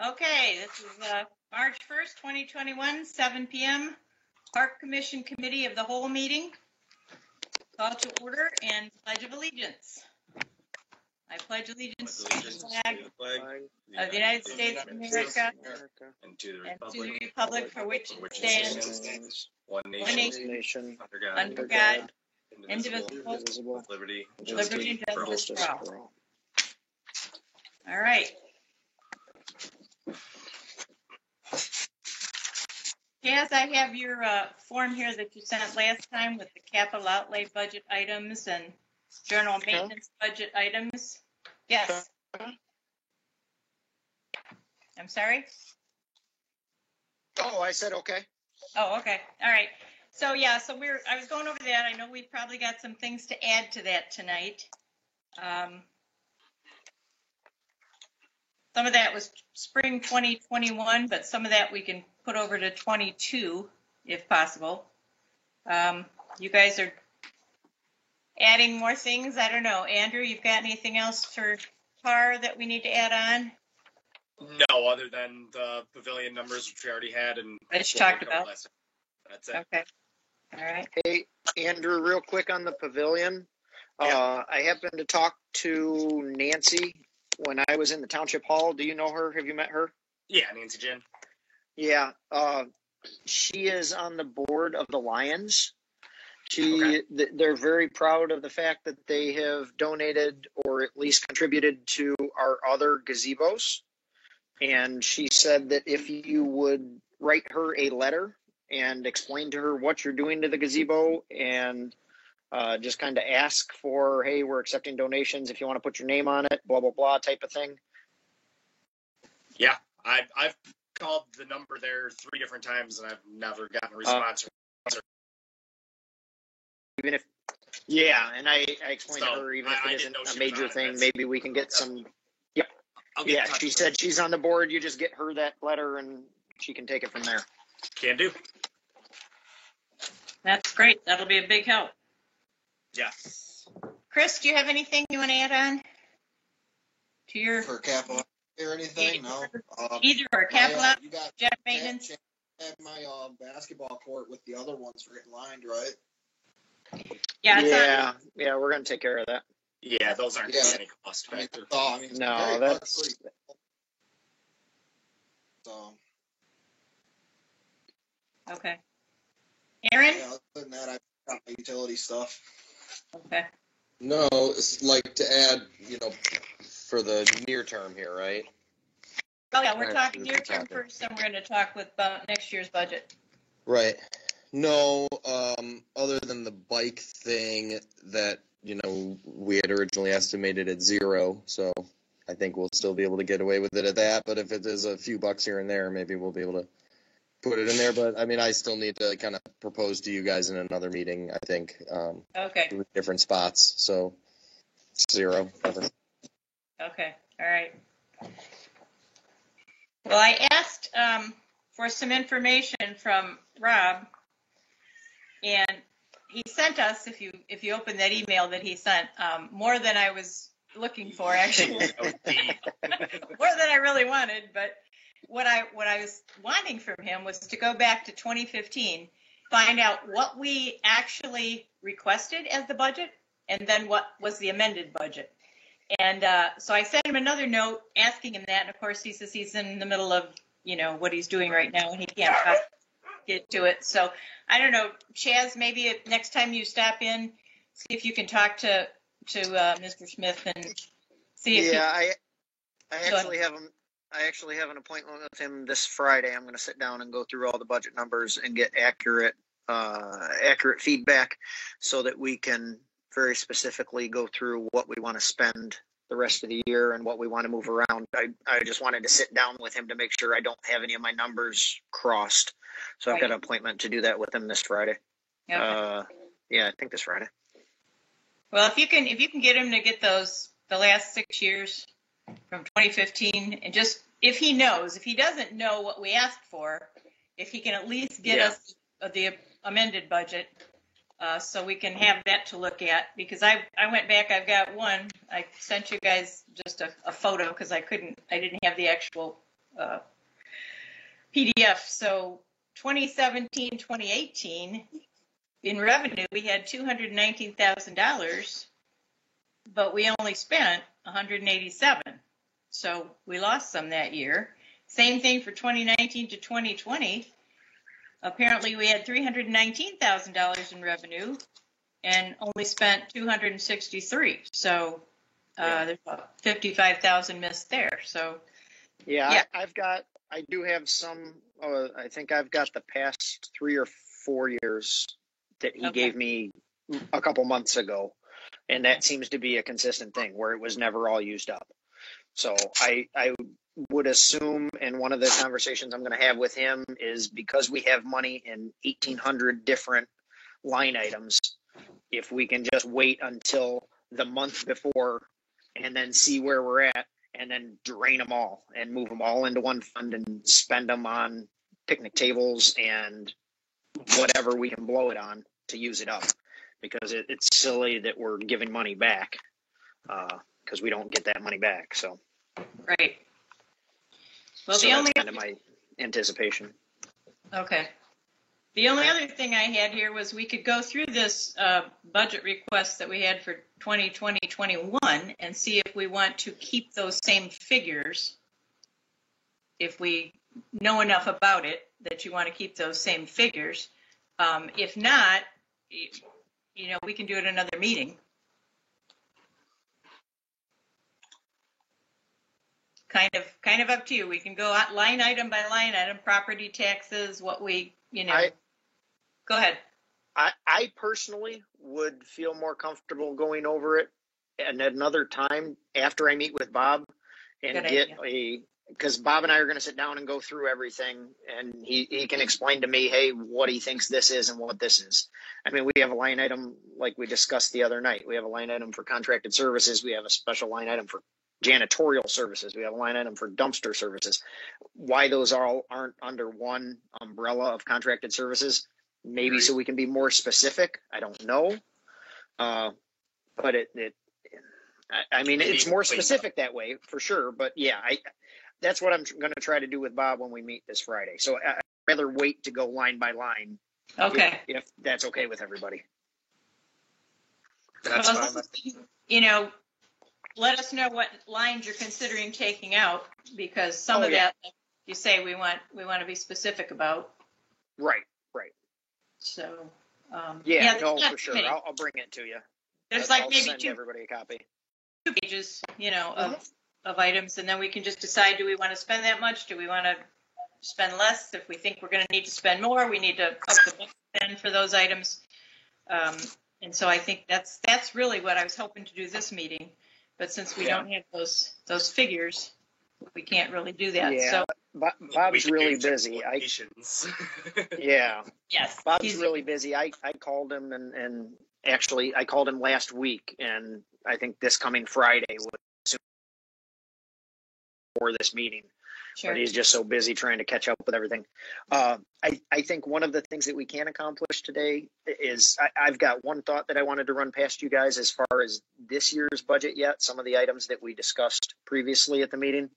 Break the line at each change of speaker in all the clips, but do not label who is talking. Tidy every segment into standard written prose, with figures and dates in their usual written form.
Okay, this is March 1st, 2021, 7 p.m. Park Commission Committee of the Whole meeting. Call to order and Pledge of Allegiance. I pledge allegiance to the flag of the United States of America
and to
the republic for which it stands,
one
nation,
under God,
indivisible,
indivisible,
with liberty and
liberty and justice for all.
for all.
All right. Yes, I have your form here that you sent last time with the capital outlay budget items and general maintenance budget items. Yes. I'm sorry?
Oh, I said okay.
Oh, okay. All right. So yeah, I was going over that. I know we've probably got some things to add to that tonight. Some of that was spring 2021, but some of that we can put over to 22 if possible. You guys are adding more things. I don't know. Andrew, you've got anything else for PAR that we need to add on?
No, other than the pavilion numbers which we already had and
Let's talk about.
That's it.
Okay. All right.
Hey, Andrew, real quick on the pavilion.
Yeah.
I happened to talk to Nancy when I was in the township hall. Do you know her? Have you met her?
Yeah, Nancy Jen.
Yeah. She is on the board of the Lions. They're very proud of the fact that they have donated or at least contributed to our other gazebos. And she said that if you would write her a letter and explain to her what you're doing to the gazebo and just kind of ask for, hey, we're accepting donations if you want to put your name on it, blah, blah, blah type of thing.
Yeah, I've called the number there 3 different times and I've never gotten a response.
Even if, yeah, and I explained to her, even if it isn't a major thing, maybe we can get some. Yep. Yeah, she said she's on the board. You just get her that letter and she can take it from there.
Can do.
That's great. That'll be a big help.
Yeah.
Chris, do you have anything you want to add on to your
for capital or anything? No.
Either for capital
you got
jet maintenance.
Have my basketball court with the other ones for getting lined, right?
Yeah.
Yeah, we're gonna take care of that.
Yeah, those aren't any cost factor.
No, that's
pretty cool. So.
Okay. Aaron?
Yeah, other than that, I've got my utility stuff.
Okay.
No, it's like to add, for the near term here, right?
Oh yeah, we're talking near term first, and we're going to talk about next year's budget.
Right. No, other than the bike thing that, we had originally estimated at 0, so I think we'll still be able to get away with it at that, but if it is a few bucks here and there, maybe we'll be able to put it in there, but I mean, I still need to kind of propose to you guys in another meeting, I think.
Okay.
3 different spots, so 0. Whatever.
Okay, all right. Well, I asked for some information from Rob, and he sent us, if you open that email that he sent, more than I was looking for, actually. More than I really wanted, but what I was wanting from him was to go back to 2015, find out what we actually requested as the budget, and then what was the amended budget. And so I sent him another note asking him that, and of course he says he's in the middle of, what he's doing right now, and he can't get to it. So I don't know, Chaz, maybe next time you stop in, see if you can talk to Mr. Smith and see if
I actually have him. I actually have an appointment with him this Friday. I'm going to sit down and go through all the budget numbers and get accurate feedback so that we can very specifically go through what we want to spend the rest of the year and what we want to move around. I just wanted to sit down with him to make sure I don't have any of my numbers crossed. So I've got an appointment to do that with him this Friday. Okay. I think this Friday.
Well, if you can get him to get the last 6 years from 2015, and just if he doesn't know what we asked for, if he can at least get us the amended budget, so we can have that to look at, because I went back, I've got one, I sent you guys just a photo because I didn't have the actual PDF. So 2017, 2018, in revenue, we had $219,000, but we only spent 187. So we lost some that year. Same thing for 2019 to 2020. Apparently, we had $319,000 in revenue and only spent 263. So there's about 55,000 missed there. So
Yeah. I do have some, I think I've got the past 3 or 4 years that he gave me a couple months ago. And that seems to be a consistent thing where it was never all used up. So I would assume, and one of the conversations I'm going to have with him is because we have money in 1,800 different line items, if we can just wait until the month before and then see where we're at and then drain them all and move them all into one fund and spend them on picnic tables and whatever we can blow it on to use it up, because it's silly that we're giving money back because we don't get that money back. So
right. Well,
so
the
that's
only
kind of my anticipation.
Okay. The only other thing I had here was we could go through this budget request that we had for 2020-21 and see if we want to keep those same figures. If we know enough about it that you want to keep those same figures. If not, we can do it another meeting. Kind of up to you. We can go out line item by line item, property taxes, what we, Go ahead.
I personally would feel more comfortable going over it at another time after I meet with Bob and because Bob and I are going to sit down and go through everything, and he can explain to me, hey, what he thinks this is and what this is. I mean, we have a line item like we discussed the other night. We have a line item for contracted services. We have a special line item for janitorial services. We have a line item for dumpster services. Why those all aren't under one umbrella of contracted services? Maybe so we can be more specific. I don't know. But it's more specific that way for sure. But yeah, that's what I'm going to try to do with Bob when we meet this Friday. So I'd rather wait to go line by line.
Okay.
If that's okay with everybody.
That's fine.
Let us know what lines you're considering taking out, because some of that you say we want to be specific about.
Right.
So,
for sure. I'll bring it to you.
There's
I'll
maybe
send everybody a copy.
2 pages, of items, and then we can just decide: do we want to spend that much? Do we want to spend less? If we think we're going to need to spend more, we need to up the spend for those items. And so I think that's really what I was hoping to do this meeting. But since we don't have those figures, we can't really do that.
Yeah.
So.
Bob's really busy.
Yes.
Bob's really busy. I called him and actually I called him last week, and I think this coming Friday was for this meeting.
Sure.
But he's just so busy trying to catch up with everything. I think one of the things that we can accomplish today is I've got one thought that I wanted to run past you guys as far as this year's budget yet, some of the items that we discussed previously at the meeting.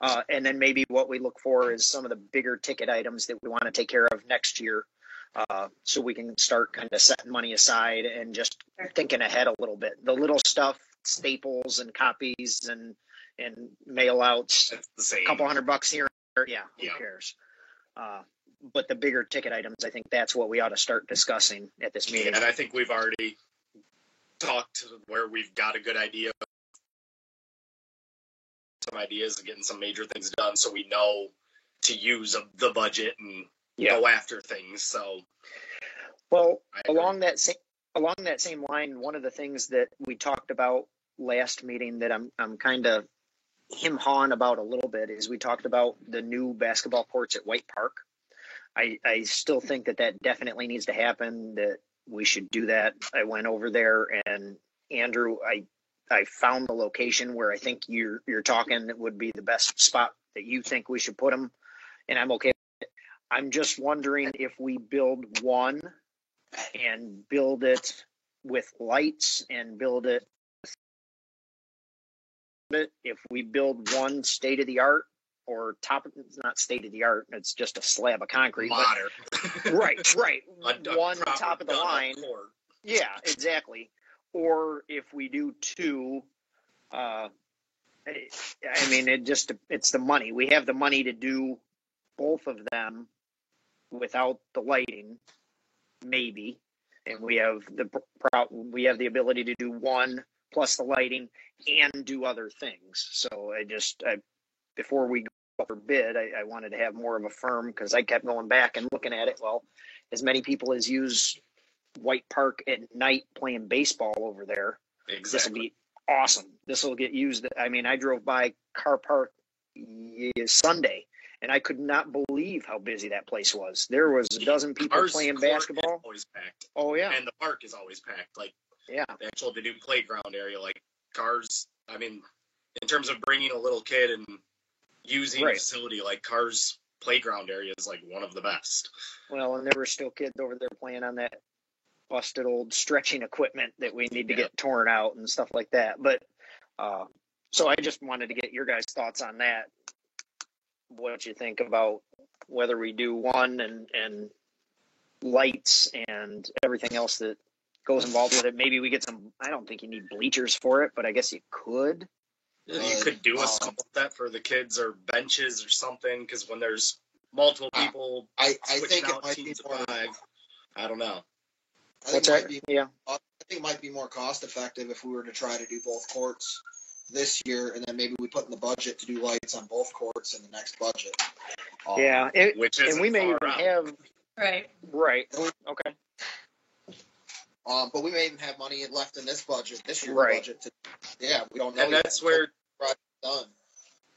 And then maybe what we look for is some of the bigger ticket items that we want to take care of next year. So we can start kind of setting money aside and just thinking ahead a little bit. The little stuff, staples and copies and mail outs, a couple $100 here. Yeah, who cares? But the bigger ticket items, I think that's what we ought to start discussing at this meeting.
And I think we've already talked where we've got a good idea, some ideas of getting some major things done, so we know to use the budget and go after things. So,
well, along that same line, one of the things that we talked about last meeting that I'm kind of him-hawing about a little bit is we talked about the new basketball courts at White Park. I still think that definitely needs to happen, that we should do that. I went over there, and Andrew, I found the location where I think you're talking that would be the best spot that you think we should put them, and I'm okay with it. I'm just wondering if we build one and build it with lights and build it. If we build one state of the art or it's not state of the art. It's just a slab of concrete.
Modern.
But, right.
A
One
proper
top of the
done-up
line.
court.
Yeah, exactly. Or if we do two, I mean, it's the money. We have the money to do both of them without the lighting, maybe, and we have the ability to do one plus the lighting and do other things. So before we go for bid, I wanted to have more of a firm, because I kept going back and looking at it. Well, as many people as use White Park at night playing baseball over there,
Exactly.
this will be awesome. This will get used. I mean, I drove by Car Park Sunday, and I could not believe how busy that place was. There was a dozen people
Our
playing
court
basketball.
is always packed.
Oh yeah,
And the park is always packed. Like,
yeah,
the actual new playground area, like cars. I mean, in terms of bringing a little kid and using a
Right.
facility, like Cars playground area is like one of the best.
Well, and there were still kids over there playing on that busted old stretching equipment that we need to
Yeah.
get torn out and stuff like that. But so I just wanted to get your guys' thoughts on that. What you think about whether we do one and lights and everything else that goes involved with it. Maybe we get some. I don't think you need bleachers for it, but I guess you could.
You could do a small set for the kids or benches or something, because when there's multiple people
I
switching
think it
out
might be
teams of
more.
5, I don't know.
I think
What's
it might
that?
be.
Yeah.
I think it might be more cost effective if we were to try to do both courts this year, and then maybe we put in the budget to do lights on both courts in the next budget.
Yeah.
Which
And
isn't
we may
far
even
out.
have.
Right.
Right. Okay.
But we may even have money left in this budget, this year's
Right.
budget. We don't know.
And
yet.
that's where,
Done.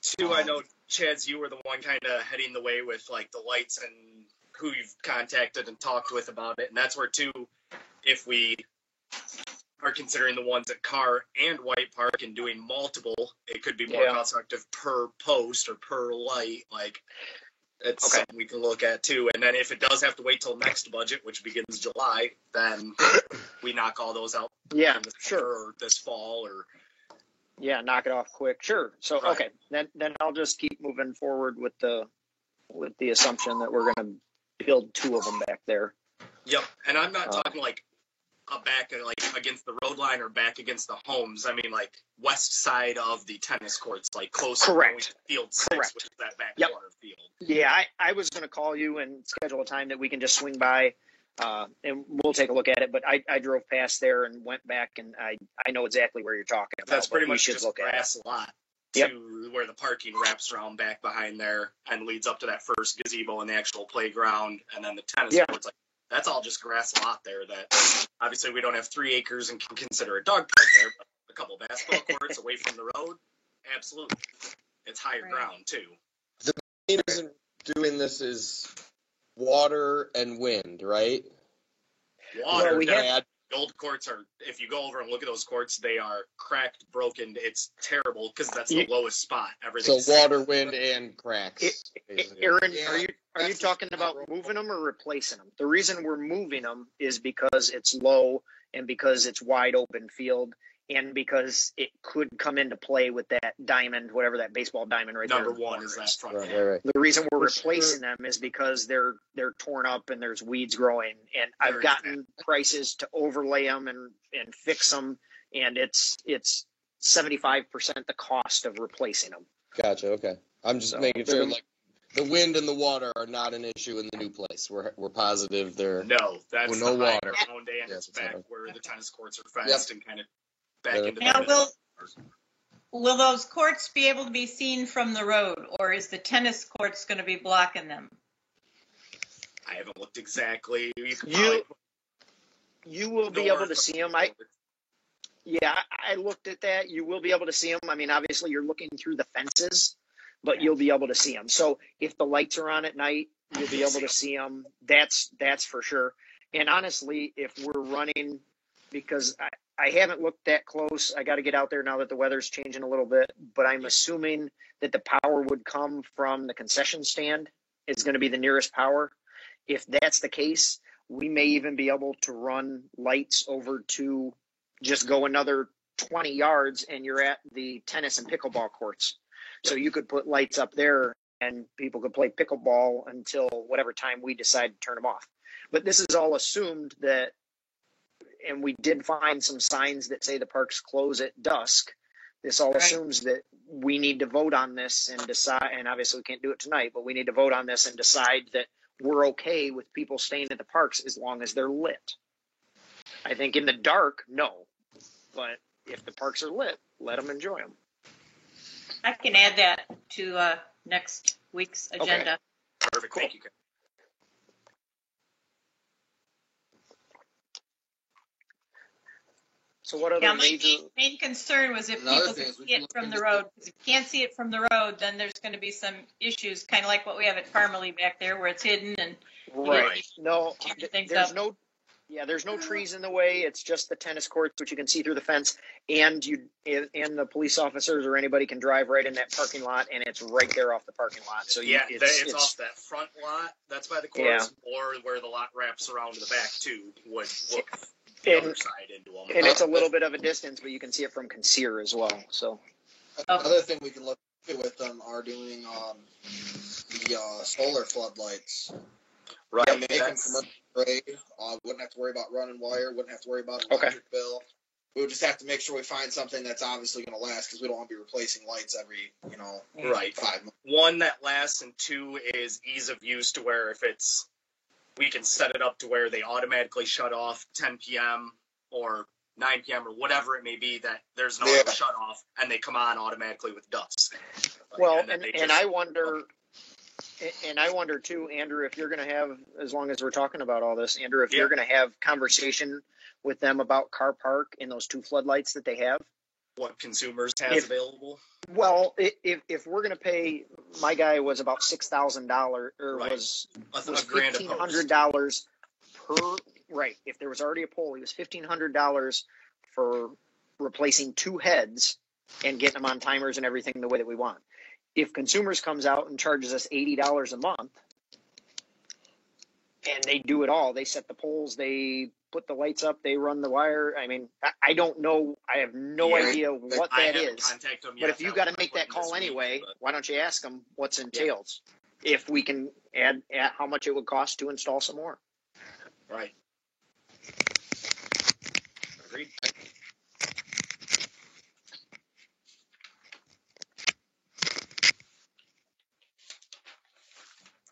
too, I know, Chaz, you were the one kind of heading the way with like the lights and who you've contacted and talked with about it. And that's where, too, if we are considering the ones at Carr and White Park and doing multiple, it could be more
Yeah.
cost effective per post or per light. Like, it's
Okay.
something we can look at, too. And then if it does have to wait till next budget, which begins July, then we knock all those out.
Yeah.
in the
Sure.
summer or this fall, or
Yeah. Knock it off quick. Sure. So
Right.
okay. Then I'll just keep moving forward with the assumption that we're going to build two of them back there.
Yep, and I'm not talking like a back like against the road line or back against the homes. I mean like west side of the tennis courts, like closer
Correct.
to field 6,
Correct.
which is that back
Yep.
corner field.
Yeah, I was going to call you and schedule a time that we can just swing by, and we'll take a look at it. But I drove past there and went back, and I know exactly where you're talking about.
That's pretty
but we
much
should
just
look at it.
grass lot
Yep.
to where the parking wraps around back behind there and leads up to that first gazebo and the actual playground, and then the tennis
Yeah.
courts. Like that's all just grass lot there. That obviously we don't have 3 acres and can consider a dog park there, but a couple basketball courts away from the road, absolutely. It's higher
Right.
ground too.
The main reason doing this is water and wind, right?
Water.
Well, we have-
Bad.
The old courts are, if you go over and look at those courts, they are cracked, broken. It's terrible because that's the lowest spot.
So
Everything's
water, wind, and cracks. basically.
Aaron,
Yeah,
are you
that's
talking
not
about
real.
moving them or replacing them? The reason we're moving them is because it's low and because it's wide open field and because it could come into play with that diamond, whatever that baseball diamond right
number
there. in the
1
corner
is that front
Right,
end.
right.
The reason we're
For sure.
replacing them is because they're torn up and there's weeds growing. And I've
Very
gotten prices to overlay them and fix them, and it's 75% the cost of replacing them.
Gotcha. Okay. I'm just
So,
making sure,
they're-
like, the wind and the water are not an issue in the new place. We're positive they're.
No, that's
Well, no
the high
water.
ground, and
Yes,
it's
it's
back
not.
where the tennis courts are fenced and kind of back
Yeah.
into
Now,
the
will those courts be able to be seen from the road, or is the tennis courts going to be blocking them?
I haven't looked exactly.
You will be able to see them. I looked at that. You will be able to see them. I mean, obviously you're looking through the fences, but you'll be able to see them. So if the lights are on at night, you'll be able to see them. That's for sure. And honestly, if we're running, because I haven't looked that close, I got to get out there now that the weather's changing a little bit, but I'm assuming that the power would come from the concession stand is going to be the nearest power. If that's the case, we may even be able to run lights over to just go another 20 yards and you're at the tennis and pickleball courts. So you could put lights up there and people could play pickleball until whatever time we decide to turn them off. But this is all assumed that, and we did find some signs that say the parks close at dusk. This all
Right.
assumes that we need to vote on this and decide, and obviously we can't do it tonight, but we need to vote on this and decide that we're okay with people staying at the parks as long as they're lit. I think in the dark, no. But if the parks are lit, let them enjoy them.
I can add that to next week's agenda.
Perfect.
Cool.
Thank you.
So what other
Yeah, my
major...
main concern was if
Another
people
thing
could
is we
see
can
it
look
from the
into-
road. Because if you can't see it from the road, then there's going to be some issues, kind of like what we have at Parmalee back there, where it's hidden and
Right. No,
tear things
there's
up.
no... Yeah, there's no trees in the way. It's just the tennis courts, which you can see through the fence, and the police officers or anybody can drive right in that parking lot, and it's right there off the parking lot. So
Yeah,
it's
it's off that front lot that's by the course, or where the lot wraps around to the back too, would look the
And-
other side into them.
and it's a little bit of a distance, but you can see it from Conceer as well. So
Another thing we can look at with them are doing the solar floodlights.
Right.
Make them
that's-
commercial grade. Wouldn't have to worry about running wire. Wouldn't have to worry about
Okay.
electric bill. We would just have to make sure we find something that's obviously going to last because we don't want to be replacing lights every,
Right.
5 months.
One that lasts, and two is ease of use, to where we can set it up to where they automatically shut off 10 p.m. or 9 p.m. or whatever it may be, that there's no
Yeah.
shut off and they come on automatically with dusk.
well,
then they
and
just-
I wonder. And I wonder too, Andrew, if you're going to have, as long as we're talking about all this, Andrew, if
Yeah.
you're going to have conversation with them about Car Park and those 2 floodlights that they have.
what consumers has available.
Well, if we're going to pay, my guy was about $6,000 or
Right.
was
A grand a post.
$1,500 per. Right. If there was already a pole, he was $1,500 for replacing 2 heads and getting them on timers and everything the way that we want. If Consumers comes out and charges us $80 a month, and they do it all, they set the poles, they put the lights up, they run the wire. I mean, I don't know. I have no
Yeah,
idea what
I
that
haven't
is.
contacted them
But
yet.
if you got to make that call anyway,
but-
why don't you ask them what's entails? If we can add how much it would cost to install some more.
Right. Agreed.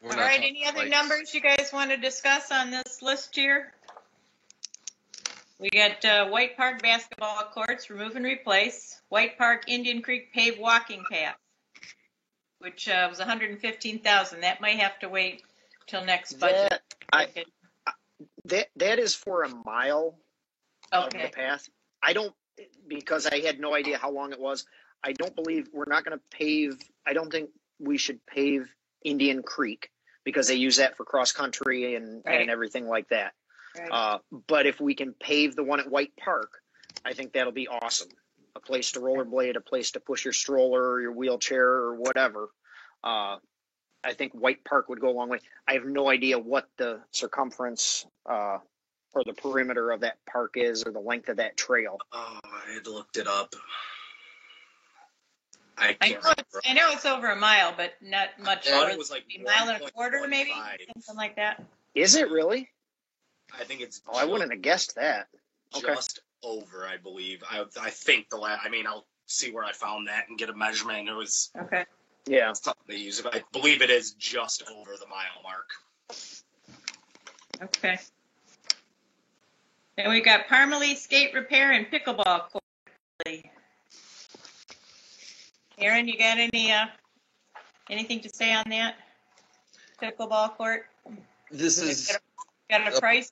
We're
All
not
right,
talking
any other
lights.
numbers you guys want to discuss on this list here? We got White Park basketball courts, remove and replace. White Park Indian Creek paved walking path, which was $115,000. That might have to wait till next budget.
That is for a mile of the
Okay,
path. I don't, because I had no idea how long it was. I don't believe we're not going to pave. I don't think we should pave Indian Creek because they use that for cross country and
Right.
everything like that.
right.
But if we can pave the one at White Park, I think that'll be awesome. A place to rollerblade, a place to push your stroller or your wheelchair or whatever. I think White Park would go a long way. I have no idea what the circumference or the perimeter of that park is or the length of that trail.
Oh, I had looked it up.
I
I can't
know,
remember.
I know it's over a mile, but not much.
I thought
More,
it was like
a mile and a quarter,
1.15.
maybe something like that.
Is it really?
I think it's.
Oh, I wouldn't have guessed that. Okay.
Just over, I believe. I think I mean, I'll see where I found that and get a measurement. It was
Okay.
Yeah.
something they use. I believe it is just over the mile mark.
Okay. And we got Parmalee skate repair and pickleball court. Aaron, you got anything to say on that? Pickleball court?
This is
Got a price?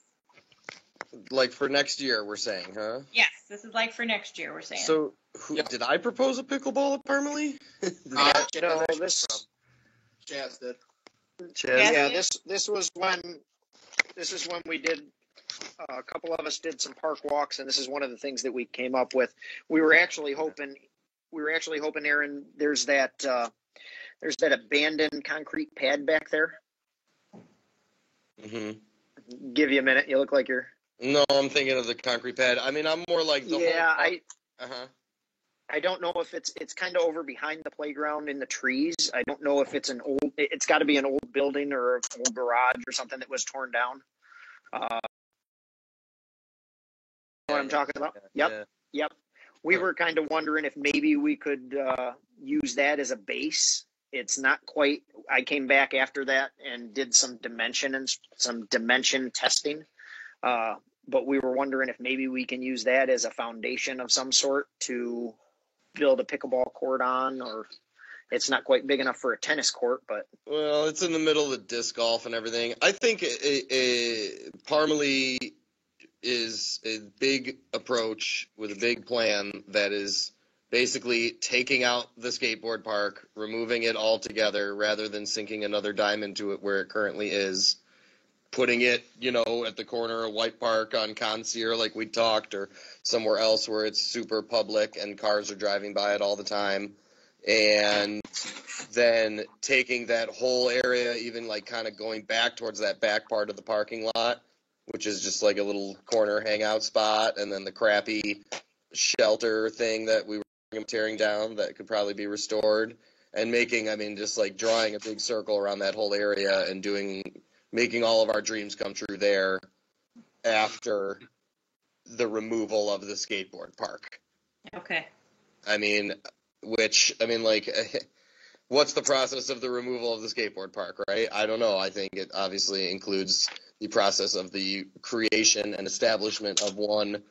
like for next year, we're saying, huh?
Yes, this is like for next year, we're saying.
So,
Yep.
did I propose a pickleball at Parmalee?
No, this.
Chaz did.
Chaz?
Yeah.
Yeah, this was when we did a couple of us did some park walks, and this is one of the things that we came up with. We were actually hoping, Aaron, there's that abandoned concrete pad back there.
hmm
Give you a minute. You look like you're.
No, I'm thinking of the concrete pad. I mean, I'm more like the
Yeah,
whole. Uh huh.
I don't know if it's kind of over behind the playground in the trees. I don't know if it's it's got to be an old building or an old garage or something that was torn down. Know what I'm talking about? Yep. We were kind of wondering if maybe we could use that as a base. It's not quite. I came back after that and did some dimension testing. But we were wondering if maybe we can use that as a foundation of some sort to build a pickleball court on, or it's not quite big enough for a tennis court, but.
Well, it's in the middle of the disc golf and everything. I think Parmalee is a big approach with a big plan that is basically taking out the skateboard park, removing it altogether rather than sinking another dime into it where it currently is, putting it, at the corner of White Park on Consier like we talked, or somewhere else where it's super public and cars are driving by it all the time, and then taking that whole area, even like kind of going back towards that back part of the parking lot, which is just like a little corner hangout spot, and then the crappy shelter thing that we were tearing down that could probably be restored, and just like drawing a big circle around that whole area and making all of our dreams come true there after the removal of the skateboard park.
Okay.
What's the process of the removal of the skateboard park, right? I don't know. I think it obviously includes the process of the creation and establishment of one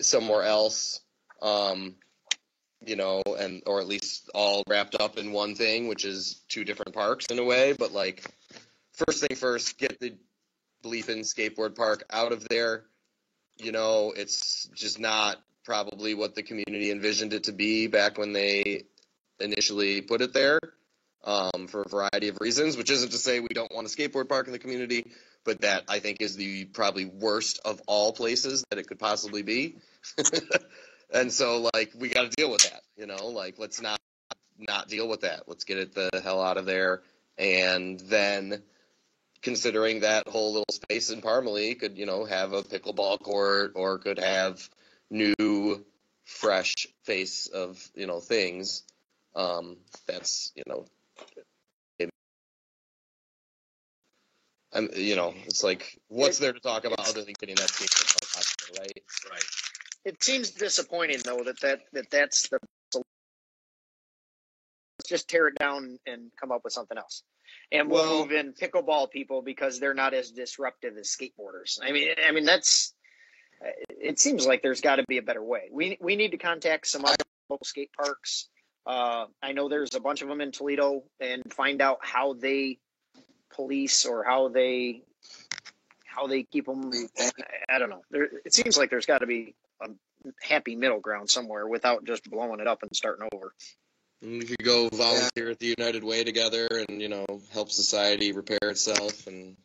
somewhere else, or at least all wrapped up in one thing, which is two different parks in a way. But like, first thing first, get the bleeping skateboard park out of there. It's just not probably what the community envisioned it to be back when they initially put it there, for a variety of reasons, which isn't to say we don't want a skateboard park in the community, but that I think is the probably worst of all places that it could possibly be. And so, like, we got to deal with that, let's not deal with that. Let's get it the hell out of there. And then, considering that whole little space in Parmalee could, have a pickleball court, or could have new, fresh face of, things. That's, it's like, what's there to talk about other than getting that skateboard park out there, right?
Right.
It seems disappointing, though, that's the. Let's just tear it down and come up with something else, and we'll move in pickleball people because they're not as disruptive as skateboarders. I mean that's. It seems like there's got to be a better way. We need to contact some other local skate parks. I know there's a bunch of them in Toledo, and find out how they police or how they keep them. I don't know. It seems like there's got to be a happy middle ground somewhere without just blowing it up and starting over.
We could go volunteer at the United Way together and, help society repair itself and,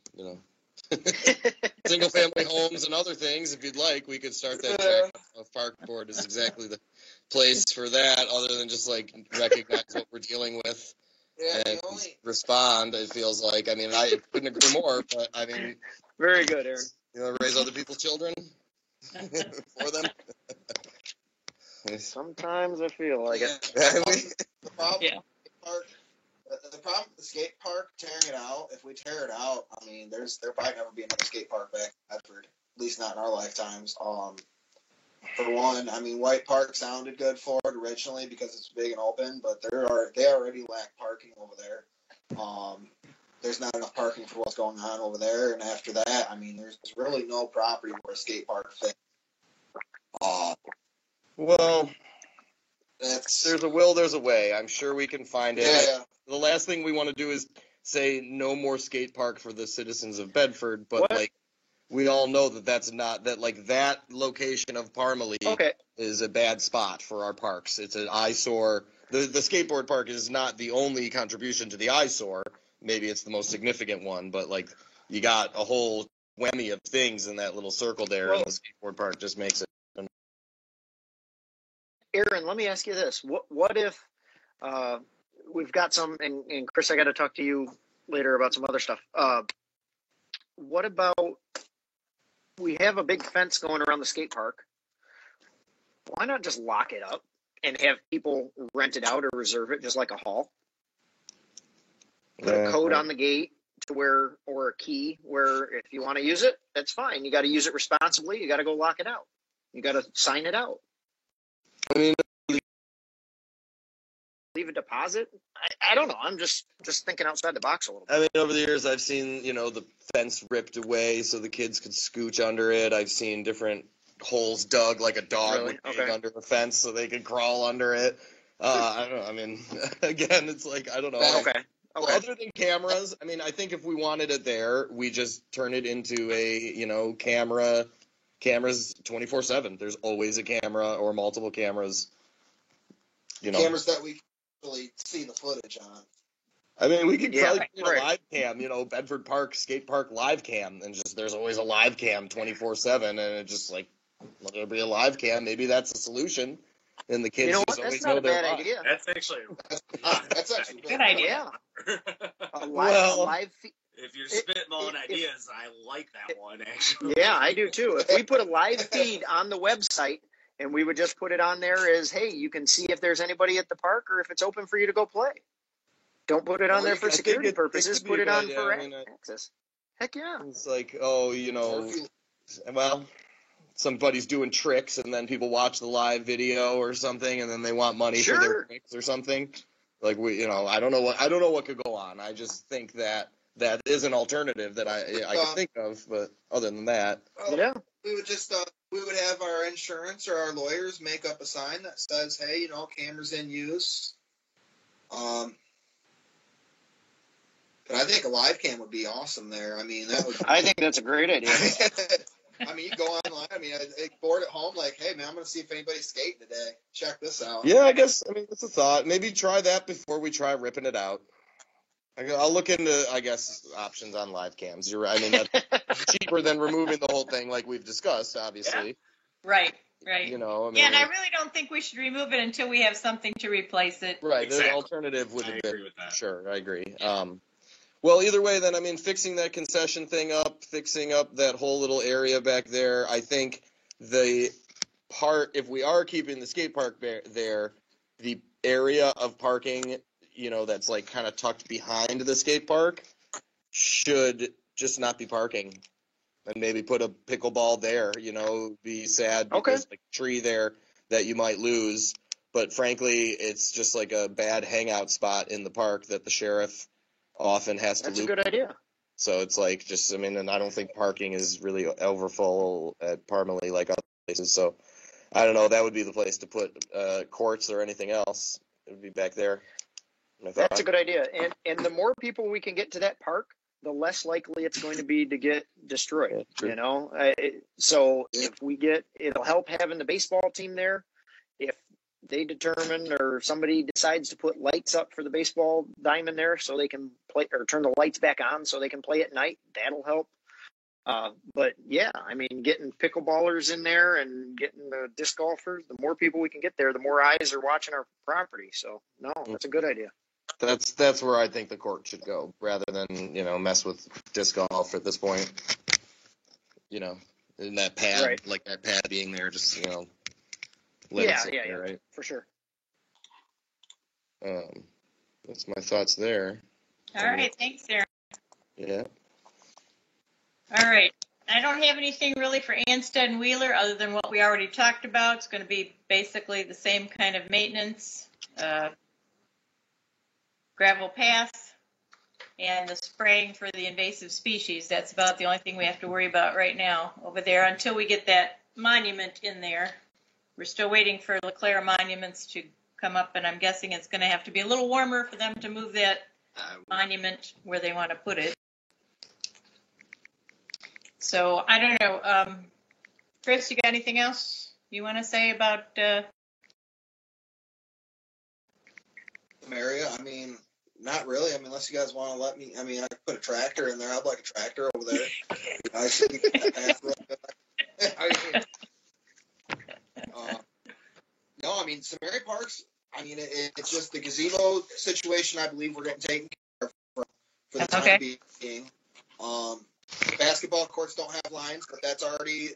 single family homes and other things. If you'd like, we could start that track of Park Board is exactly the place for that, other than just like recognize what we're dealing with and respond. It feels like, I couldn't agree more, but
very good, Aaron.
Raise other people's children for them.
Sometimes I feel like it.
The problem with the skate park, tearing it out, if we tear it out, there'll probably never be another skate park back in Bedford, at least not in our lifetimes. For one, White Park sounded good for it originally because it's big and open, but they already lack parking over there. There's not enough parking for what's going on over there, and after that, there's really no property where a skate park fits.
Well, there's a will, there's a way. I'm sure we can find it.
Yeah.
The last thing we want to do is say no more skate park for the citizens of Bedford, but we all know that's not that location of Parmalee is a bad spot for our parks. It's an eyesore. The skateboard park is not the only contribution to the eyesore. Maybe it's the most significant one, but you got a whole whammy of things in that little circle there, and the skateboard park just makes it.
Aaron, let me ask you this. What if we've got some, and Chris, I got to talk to you later about some other stuff. What about we have a big fence going around the skate park? Why not just lock it up and have people rent it out or reserve it just like a hall. Put a code on the gate to where, or a key where if you want to use it, that's fine. You got to use it responsibly. You got to go lock it out. You got to sign it out.
I mean,
Leave a deposit. I don't know. I'm just thinking outside the box a little bit.
I mean, over the years, I've seen, the fence ripped away so the kids could scooch under it. I've seen different holes dug like a dog
Really?
would dig under a fence so they could crawl under it. I don't know. I mean, again, it's like, I don't know.
Okay.
Other than cameras, I mean, I think if we wanted it there, we just turn it into a, cameras 24/7. There's always a camera or multiple cameras.
Cameras that we can really see the footage on.
I mean, we could probably
right.
a live cam, Bedford Park skate park live cam, and just there's always a live cam 24/7, and it just like there'll be a live cam. Maybe that's the solution, and the kids just always
that's not
know
a
they're
bad
live.
idea.
That's actually
Good idea.
Yeah. A
Well-
live feed.
If you're spitballing ideas, I like that one actually.
Yeah, I do too. If we put a live feed on the website and we would just put it on there as, hey, you can see if there's anybody at the park or if it's open for you to go play. Don't put it on there for
I think
security
it
purposes.
could be
Put
a
it
good
on
idea.
for
I mean,
access. Heck yeah.
It's like, well, somebody's doing tricks, and then people watch the live video or something, and then they want money for their
Sure.
tricks or something. Like I don't know what could go on. I just think that is an alternative that I can think of, but other than that,
Yeah.
We would just we would have our insurance or our lawyers make up a sign that says, "Hey, cameras in use." But I think a live cam would be awesome there. I mean, that would.
I think that's a great idea.
I mean, you go online. I mean, bored at home, like, hey man, I'm gonna see if anybody's skating today. Check this out.
yeah, I guess it's a thought. Maybe try that before we try ripping it out. I'll look into, I guess, options on live cams. You're right. I mean, that's cheaper than removing the whole thing, like we've discussed, obviously.
Right.
I mean,
Yeah, and I really don't think we should remove it until we have something to replace it.
right.
Exactly.
The alternative would
I
have
agree
been.
with that.
Sure, I agree. Well, either way, then, I mean, fixing that concession thing up, fixing up that whole little area back there, I think the part, if we are keeping the skate park there, the area of parking, that's like kind of tucked behind the skate park should just not be parking. And maybe put a pickleball there, be sad because like a tree there that you might lose. But frankly, it's just like a bad hangout spot in the park that the sheriff often has to
That's a
loop.
good idea.
So it's like and I don't think parking is really overfull at Parmalee like other places. So I don't know. That would be the place to put courts or anything else. It would be back there.
That's a good idea. And the more people we can get to that park, the less likely it's going to be to get destroyed. So if it'll help having the baseball team there. If they determine or somebody decides to put lights up for the baseball diamond there so they can play, or turn the lights back on so they can play at night, that'll help. But yeah, I mean, getting pickleballers in there and getting the disc golfers, the more people we can get there, the more eyes are watching our property. So no, that's a good idea.
That's where I think the court should go, rather than mess with disc golf at this point. In that pad,
Right.
like that pad being there, just let it sit there, right?
For sure.
That's my thoughts there.
All right, thanks, Aaron.
Yeah.
All right. I don't have anything really for Anstead and Wheeler other than what we already talked about. It's going to be basically the same kind of maintenance, gravel path, and the spraying for the invasive species. That's about the only thing we have to worry about right now over there until we get that monument in there. We're still waiting for LeClaire Monuments to come up, and I'm guessing it's going to have to be a little warmer for them to move that monument where they want to put it. So I don't know. Chris, you got anything else you want to say about?
Area? I mean, not really. I mean, unless you guys want to let me. I mean, I could put a tractor in there. I'd like a tractor over there. I should get that path real good. No, I mean, Samari Parks. I mean, it's just the gazebo situation. I believe we're getting taken care of for the time being. Basketball courts don't have lines, but that's already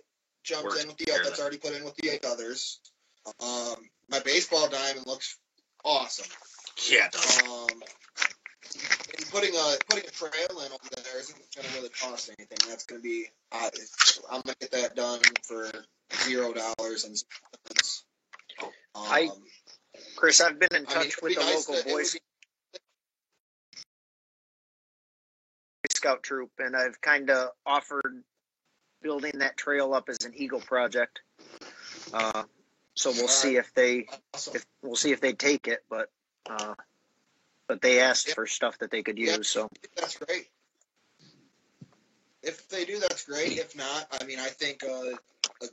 jumped in with the. That's already put in with the others. my baseball diamond looks awesome.
Yeah, it does.
And putting a trail in over there isn't going to really cost anything. That's going to be I'm going to get that done for $0 and cents.
Chris, I've been in touch with the local Boy Scout troop, and I've kind of offered building that trail up as an Eagle project. So we'll see if they take it, but they asked for stuff that they could use. So
that's great. If they do, that's great. If not, I mean, I think a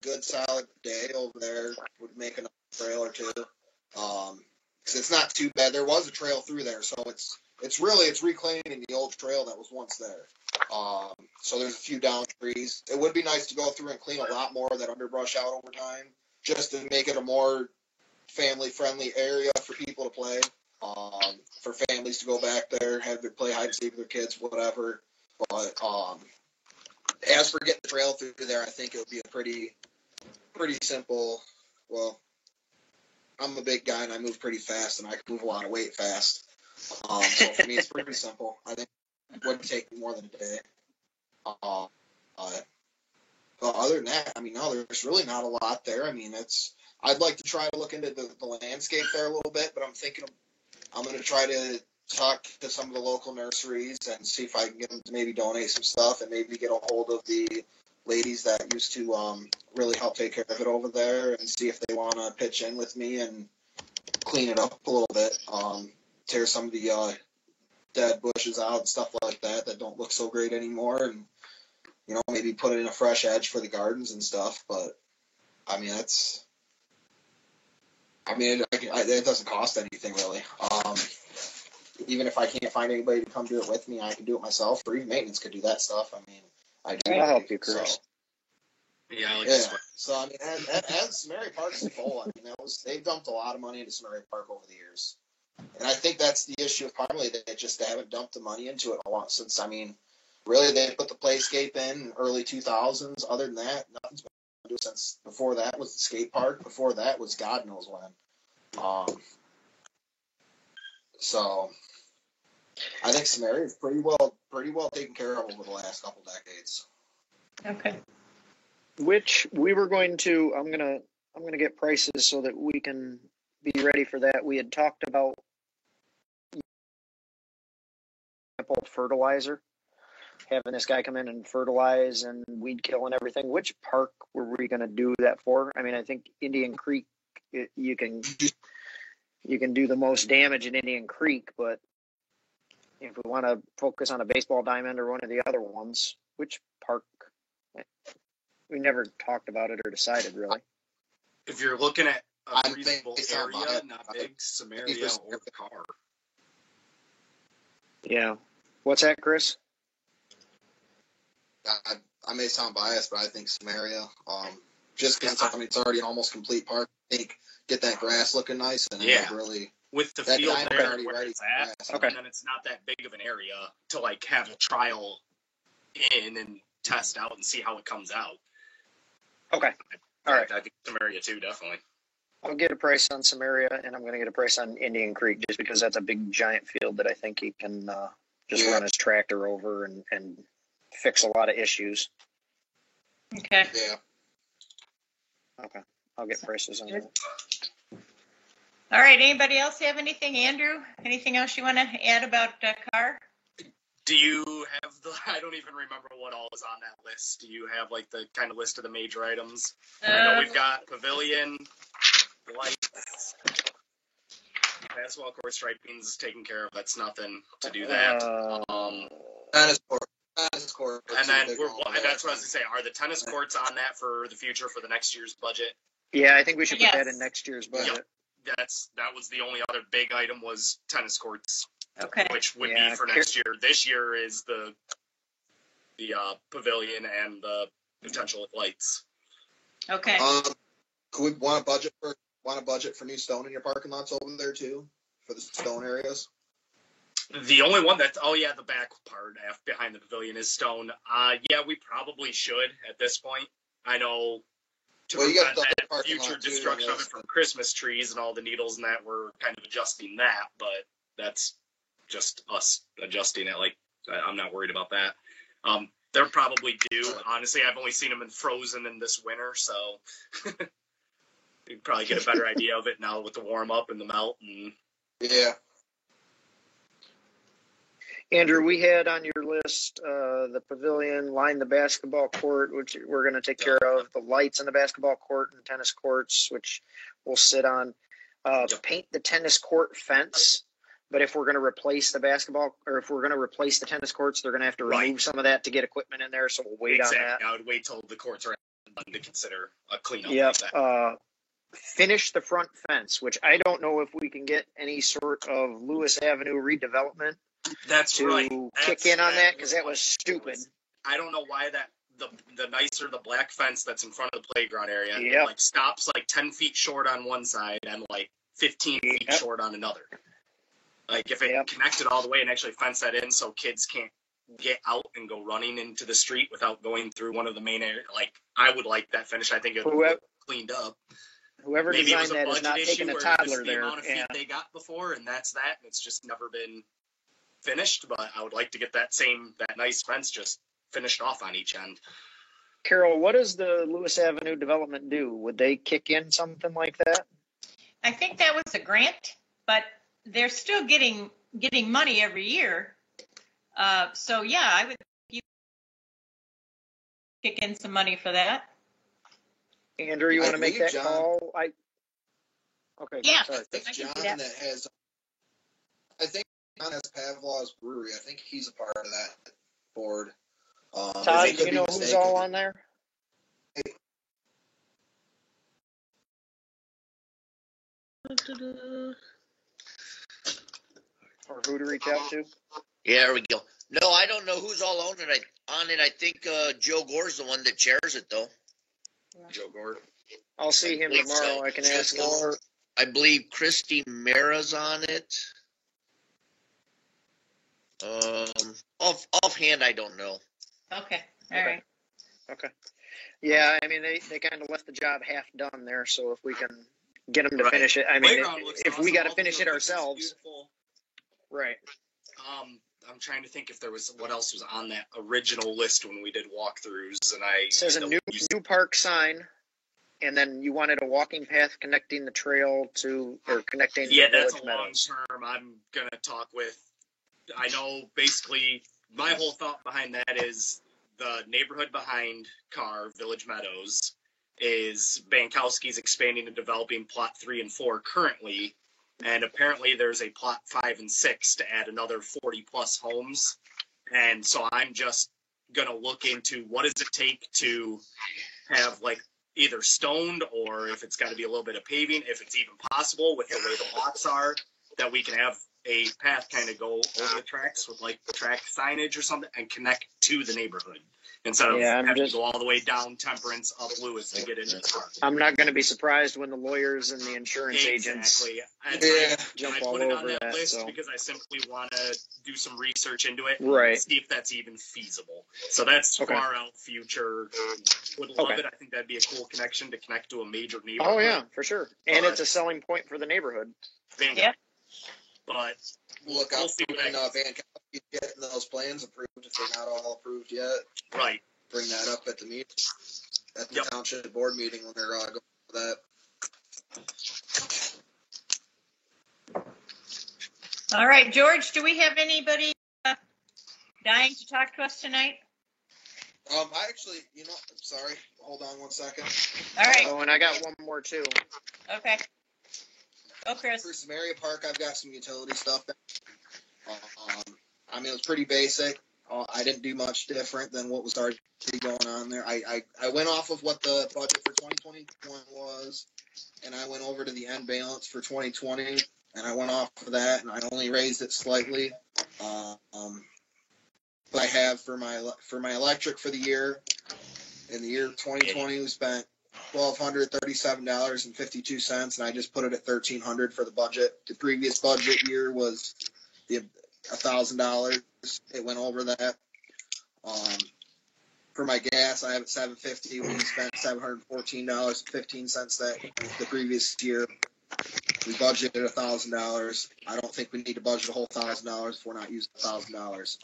good solid day over there would make another trail or two. Because it's not too bad. There was a trail through there, so it's reclaiming the old trail that was once there. So there's a few down trees. It would be nice to go through and clean a lot more of that underbrush out over time, just to make it a more family-friendly area for people to play. For families to go back there, have their play hide and seek with their kids, whatever. But as for getting the trail through there, I think it would be a pretty simple. Well, I'm a big guy and I move pretty fast, and I can move a lot of weight fast. So for me, it's pretty simple. I think it wouldn't take more than a day. But other than that, I mean, no, there's really not a lot there. I mean, I'd like to try to look into the landscape there a little bit, but I'm going to try to talk to some of the local nurseries and see if I can get them to maybe donate some stuff, and maybe get a hold of the ladies that used to really help take care of it over there, and see if they want to pitch in with me and clean it up a little bit, tear some of the dead bushes out and stuff like that don't look so great anymore, and maybe put in a fresh edge for the gardens and stuff. But I mean, it doesn't cost anything really. Even if I can't find anybody to come do it with me, I can do it myself, or even maintenance could do that stuff. I mean,
I'll help you, Chris.
So,
Yeah,
So I mean, as Samaria Park's full, I mean, they've dumped a lot of money into Samaria Park over the years, and I think that's the issue with Parmalee. They haven't dumped the money into it a lot since. I mean, really, they put the playscape in early 2000s. Other than that, nothing's been done to it since. Before that was the skate park. Before that was God knows when. So I think Samaria is pretty well taken care of over the last couple decades.
Okay.
Which we were going to. I'm gonna get prices so that we can be ready for that. We had talked about fertilizer, having this guy come in and fertilize and weed kill and everything. Which park were we going to do that for? I mean, I think Indian Creek, you can do the most damage in Indian Creek, but if we want to focus on a baseball diamond or one of the other ones, which park? We never talked about it or decided really.
If you're looking at a
I'm
reasonable
thinking
area, not big, Samaria or Carr.
Yeah. What's that, Chris?
I may sound biased, but I think Samaria. Just because it's already an almost complete park. I think get that grass looking nice and really
with the field there
already
where
ready
it's at,
okay.
And then it's not that big of an area to like have a trial in and test out and see how it comes out.
Okay. All right.
I think Samaria too, definitely.
I'll get a price on Samaria, and I'm going to get a price on Indian Creek just because that's a big giant field that I think he can just run his tractor over and fix a lot of issues.
Okay.
Yeah.
Okay. I'll get prices on that.
All right. Anybody else have anything? Andrew, anything else you want to add about Carr?
Do you have I don't even remember what all is on that list. Do you have like the kind of list of the major items? I know we've got pavilion, lights, basketball court striping's taken care of. That's nothing to do that.
Tennis court.
And then that's what I was going to say. Are the tennis courts on that for the future for the next year's budget?
Yeah, I think we should put that in next year's budget.
Yep. That was the only other big item was tennis courts.
Okay.
Which would be for next year. This year is the pavilion and the potential with lights.
Okay.
Could we want a budget for new stone in your parking lots over there too, for the stone areas?
The only one the back part behind the pavilion is stone. Yeah, we probably should at this point. I know to
Well, you got
prevent
the
that
parking
future
lot, too,
destruction of
yes.
it from Christmas trees and all the needles and that. We're kind of adjusting that, but that's just us adjusting it. Like, I'm not worried about that. They're probably due. Honestly, I've only seen them in frozen in this winter, so you'd probably get a better idea of it now with the warm up and the melt. And
Yeah.
Andrew, we had on your list the pavilion, line the basketball court, which we're going to take care of, the lights in the basketball court and tennis courts, which we'll sit on, paint the tennis court fence. But if we're going to replace the basketball, or if we're going to replace the tennis courts, they're going to have to remove some of that to get equipment in there. So we'll wait on that.
I would wait till the courts are done to consider a cleanup.
Yep.
Like that.
Finish the front fence, which I don't know if we can get any sort of Lewis Avenue redevelopment
That's
to
right.
kick in on that, because that was stupid.
I don't know why that the nicer the black fence that's in front of the playground area
Yep.
like stops like 10 feet short on one side and like 15 feet
Yep.
short on another. Like if it
Yep.
connected all the way and actually fenced that in so kids can't get out and go running into the street without going through one of the main areas. Like I would like that finish. I think it would look cleaned up.
Whoever
Maybe it was
designed
a
that is
budget
not
issue
taking a
where
toddler
it's the
there.
amount of feet
Yeah.
they got before, and that's that. And it's just never been finished. But I would like to get that nice fence just finished off on each end.
Carol, what does the Lewis Avenue development do? Would they kick in something like that?
I think that was a grant, but they're still getting money every year. So yeah, I would kick in some money for that.
Andrew, you want to make
believe
that
John-
call? Okay.
Yeah.
Sorry.
It's
I can
John
do that.
that has. I think John has Pavlov's Brewery. I think he's a part of that board.
Todd,
I
do
could
you
be
know who's
mistaken.
all on there? Or who to reach out to?
Yeah, there we go. No, I don't know who's all on it. I think Joe Gore's the one that chairs it, though.
Joe Gore.
I'll see him tomorrow. I can ask him.
I believe Christy Mara's on it. Offhand, I don't know.
Okay. All right.
Okay. Yeah, I mean, they kind of left the job half done there, so if we can get them to
Right.
finish it, I mean,
Playground looks
if we
awesome.
got to
All
finish
the
it
equipment's
ourselves,
beautiful.
right.
I'm trying to think if there was what else was on that original list when we did walkthroughs, and I
It says a new park sign, and then you wanted a walking path connecting the trail to, or connecting
Yeah,
the
that's
Village
a long
Meadows.
term. I'm gonna talk with. I know basically my whole thought behind that is the neighborhood behind Carr, Village Meadows, is Bankowski's expanding and developing plot 3 and 4 currently, and apparently there's a plot 5 and 6 to add another 40 plus homes, and so I'm just gonna look into what does it take to have like either stoned or if it's got to be a little bit of paving, if it's even possible with the way the lots are, that we can have a path kind of go over the tracks with like track signage or something and connect to the neighborhood instead of
Yeah,
having to go all the way down Temperance up Lewis to get into the park.
I'm not going to be surprised when the lawyers and the insurance agents
Exactly.
Yeah.
jump
I
all
put it on
over
that
that.
list
So.
because I simply want to do some research into it,
Right.
and see if that's even feasible. So that's
Okay.
far out future. Would love
Okay.
it. I think that'd be a cool connection to connect to a major neighborhood.
Oh yeah, for sure, and
But-
it's a selling point for the neighborhood.
Bingo.
Yep.
But
Look
we'll
out
see
for
what
when
happens.
Vankowski's getting those plans approved. If they're not all approved yet,
Right.
bring that up at the meeting, at the
Yep.
township board meeting when they're going for that.
All right, George, do we have anybody dying to talk to us tonight?
I actually, I'm sorry. Hold on one second.
All right.
Oh, and I got one more too.
Okay. Go, Chris.
For Samaria Park, I've got some utility stuff. It was pretty basic. I didn't do much different than what was already going on there. I went off of what the budget for 2021 was, and I went over to the end balance for 2020, and I went off of that, and I only raised it slightly. But I have for my electric for the year. In the year 2020, we spent $1,237.52, and I just put it at $1,300 for the budget. The previous budget year was $1,000. It went over that. for my gas, I have it $7.50. We spent $714.15 the previous year. We budgeted $1,000. I don't think we need to budget a whole $1,000 if we're not using $1,000.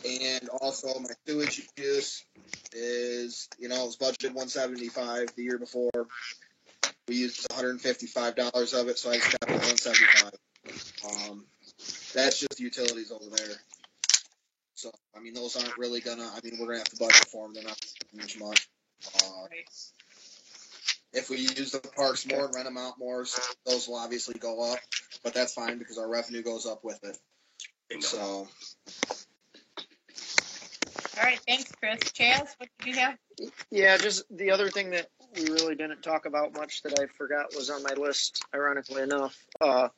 And also my sewage use is, it was budgeted $175 the year before. We used $155 of it, so I just got $175. That's just utilities over there. So, those aren't really gonna, we're gonna have to budget for them. They're not much. If we use the parks more and rent them out more, so those will obviously go up, but that's fine because our revenue goes up with it. So.
All right, thanks, Chris. Chaz, what did you have?
Yeah, just the other thing that we really didn't talk about much that I forgot was on my list, ironically enough. I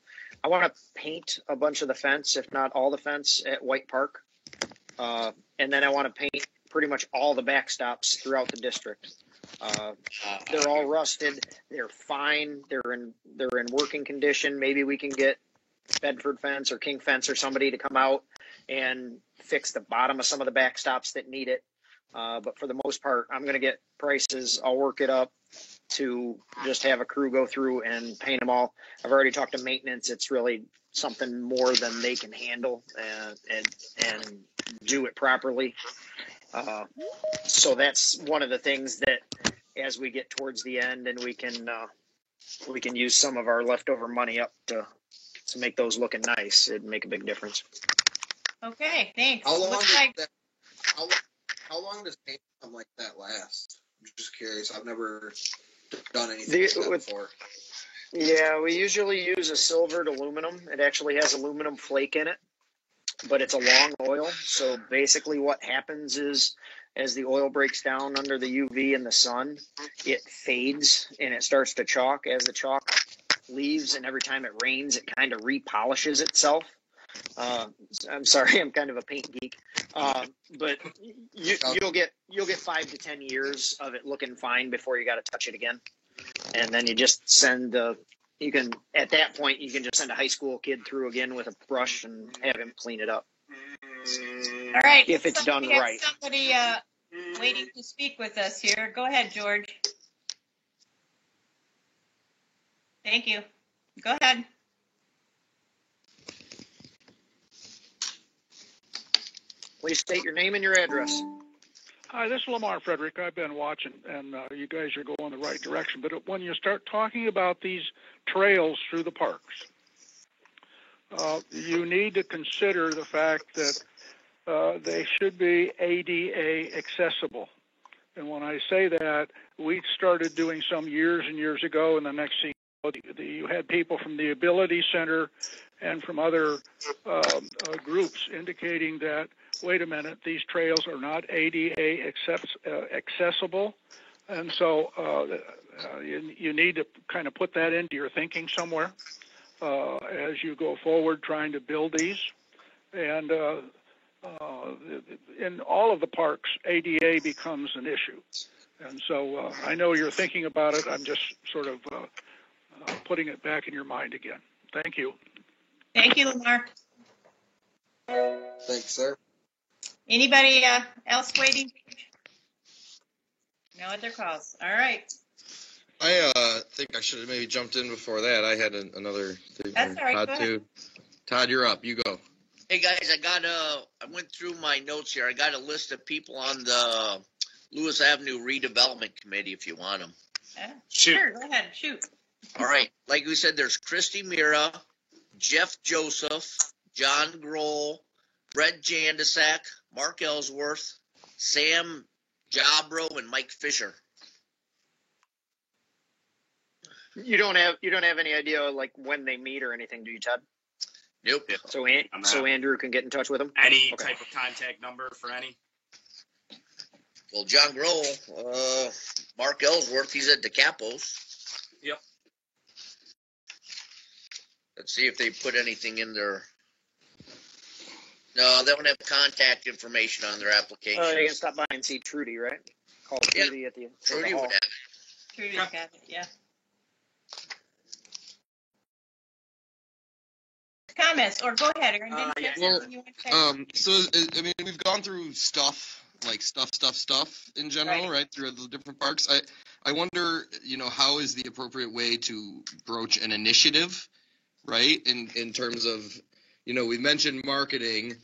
want to paint a bunch of the fence, if not all the fence, at White Park. And then I want to paint pretty much all the backstops throughout the district. They're all rusted. They're fine. They're in working condition. Maybe we can get Bedford Fence or King Fence or somebody to come out and fix the bottom of some of the backstops that need it. But for the most part, I'm going to get prices. I'll work it up to just have a crew go through and paint them all. I've already talked to maintenance. It's really something more than they can handle and do it properly. So that's one of the things that as we get towards the end and we can use some of our leftover money up to make those looking nice, it'd make a big difference.
Okay, thanks.
How long does paint something like that last? I'm just curious. I've never done anything like that before.
Yeah, we usually use a silvered aluminum. It actually has aluminum flake in it, but it's a long oil. So basically what happens is as the oil breaks down under the UV in the sun, it fades and it starts to chalk. As the chalk leaves and every time it rains, it kind of repolishes itself. I'm sorry, I'm kind of a paint geek, but you'll get 5 to 10 years of it looking fine before you got to touch it again, and then you just send at that point you can just send a high school kid through again with a brush and have him clean it up.
All right,
if it's done right.
Somebody waiting to speak with us here. Go ahead, George. Thank you. Go ahead.
Please state your name and your address.
Hi, this is Lamar Frederick. I've been watching, and you guys are going the right direction. But when you start talking about these trails through the parks, you need to consider the fact that they should be ADA accessible. And when I say that, we started doing some years and years ago, and the next thing you had people from the Ability Center and from other groups indicating that, wait a minute, these trails are not ADA accessible. And so you need to kind of put that into your thinking somewhere as you go forward trying to build these. And in all of the parks, ADA becomes an issue. And so I know you're thinking about it. I'm just sort of putting it back in your mind again. Thank you.
Thank you, Lamar.
Thanks, sir.
Anybody else waiting? No other calls. All right.
I think I should have maybe jumped in before that. I had another thing.
That's all right.
Todd,
Go ahead.
Todd, you're up. You go.
Hey guys, I went through my notes here. I got a list of people on the Lewis Avenue Redevelopment Committee if you want them.
Sure, go ahead. Shoot.
All right. Like we said, there's Christy Mira, Jeff Joseph, John Grohl, Brett Jandesak, Mark Ellsworth, Sam Jabro, and Mike Fisher.
You don't have any idea like when they meet or anything, do you, Todd?
Nope.
So Andrew can get in touch with them?
Any type of contact number for any?
Well, John Grohl, Mark Ellsworth, he's at DeCapos.
Yep.
Let's see if they put anything in their. No, they don't have contact information on their application.
You can stop by and see Trudy, right? Call Trudy at the
Trudy
hall.
would have it.
Trudy's got it, yeah. comments, or go ahead, Aaron. Didn't you have
Yeah.
something you want to say?
So I mean, we've gone through stuff in general, right? Through the different parks. I wonder, how is the appropriate way to broach an initiative, right? In terms of, we mentioned marketing.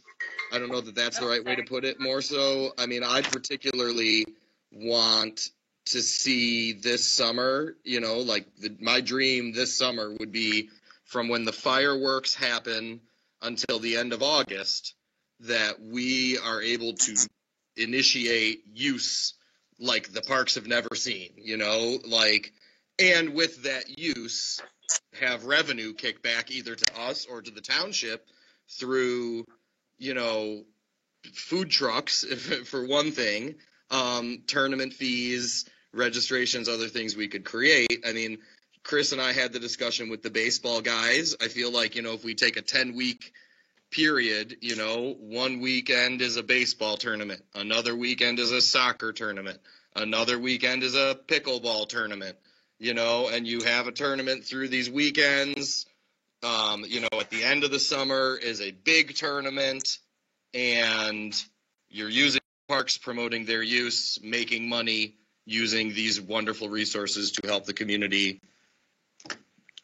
I don't know that that's the right way to put it. More so, I mean, I particularly want to see this summer, my dream this summer would be from when the fireworks happen until the end of August, that we are able to initiate use like the parks have never seen, and with that use, have revenue kick back either to us or to the township through, food trucks, for one thing, tournament fees, registrations, other things we could create. I mean, Chris and I had the discussion with the baseball guys. I feel like, if we take a 10-week period, one weekend is a baseball tournament, another weekend is a soccer tournament, another weekend is a pickleball tournament, and you have a tournament through these weekends. At the end of the summer is a big tournament, and you're using parks, promoting their use, making money, using these wonderful resources to help the community